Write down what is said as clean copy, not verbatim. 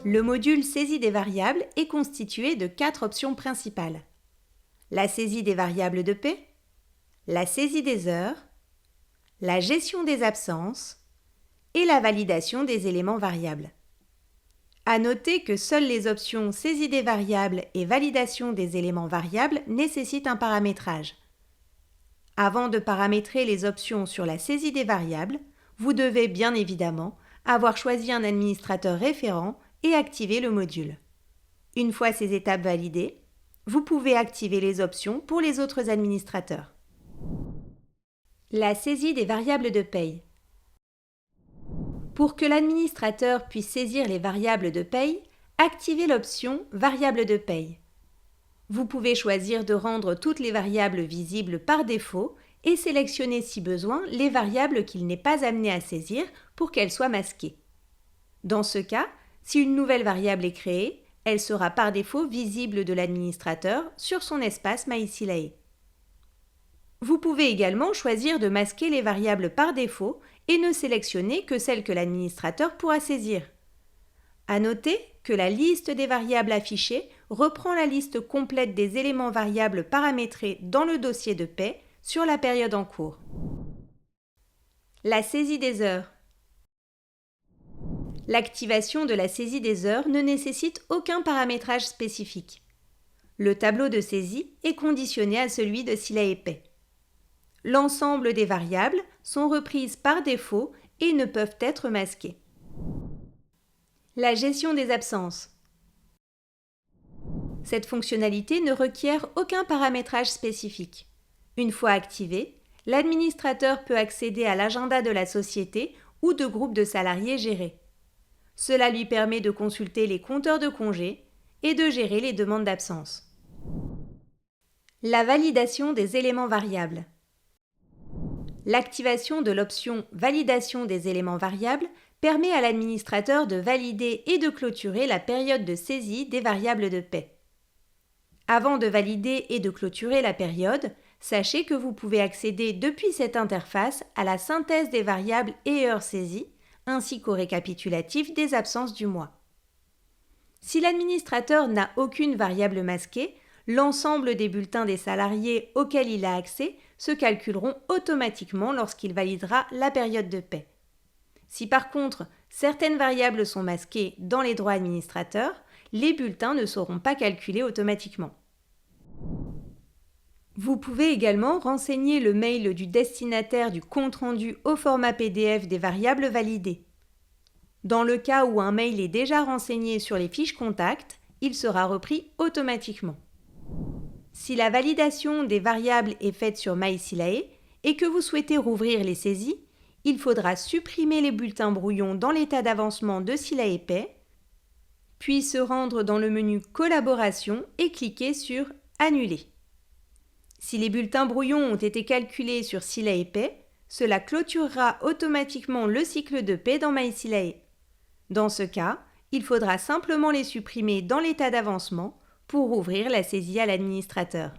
Le module saisie des variables est constitué de 4 options principales. La saisie des variables de paie, la saisie des heures, la gestion des absences et la validation des éléments variables. À noter que seules les options saisie des variables et validation des éléments variables nécessitent un paramétrage. Avant de paramétrer les options sur la saisie des variables, vous devez bien évidemment avoir choisi un administrateur référent et activer le module. Une fois ces étapes validées, vous pouvez activer les options pour les autres administrateurs. La saisie des variables de paye. Pour que l'administrateur puisse saisir les variables de paye, activez l'option « Variables de paye ». Vous pouvez choisir de rendre toutes les variables visibles par défaut et sélectionner si besoin les variables qu'il n'est pas amené à saisir pour qu'elles soient masquées. Dans ce cas, si une nouvelle variable est créée, elle sera par défaut visible de l'administrateur sur son espace MySilae. Vous pouvez également choisir de masquer les variables par défaut et ne sélectionner que celles que l'administrateur pourra saisir. À noter que la liste des variables affichées reprend la liste complète des éléments variables paramétrés dans le dossier de paie sur la période en cours. La saisie des heures. L'activation de la saisie des heures ne nécessite aucun paramétrage spécifique. Le tableau de saisie est conditionné à celui de Silae Paie. L'ensemble des variables sont reprises par défaut et ne peuvent être masquées. La gestion des absences. Cette fonctionnalité ne requiert aucun paramétrage spécifique. Une fois activée, l'administrateur peut accéder à l'agenda de la société ou de groupes de salariés gérés. Cela lui permet de consulter les compteurs de congés et de gérer les demandes d'absence. La validation des éléments variables. L'activation de l'option « Validation des éléments variables » permet à l'administrateur de valider et de clôturer la période de saisie des variables de paie. Avant de valider et de clôturer la période, sachez que vous pouvez accéder depuis cette interface à la synthèse des variables et heures saisies, ainsi qu'au récapitulatif des absences du mois. Si l'administrateur n'a aucune variable masquée, l'ensemble des bulletins des salariés auxquels il a accès se calculeront automatiquement lorsqu'il validera la période de paie. Si par contre, certaines variables sont masquées dans les droits administrateurs, les bulletins ne seront pas calculés automatiquement. Vous pouvez également renseigner le mail du destinataire du compte-rendu au format PDF des variables validées. Dans le cas où un mail est déjà renseigné sur les fiches contacts, il sera repris automatiquement. Si la validation des variables est faite sur MySilae et que vous souhaitez rouvrir les saisies, il faudra supprimer les bulletins brouillons dans l'état d'avancement de Silae Paie, puis se rendre dans le menu Collaboration et cliquer sur Annuler. Si les bulletins brouillons ont été calculés sur Silae Paie, cela clôturera automatiquement le cycle de paie dans MySilae. Dans ce cas, il faudra simplement les supprimer dans l'état d'avancement pour ouvrir la saisie à l'administrateur.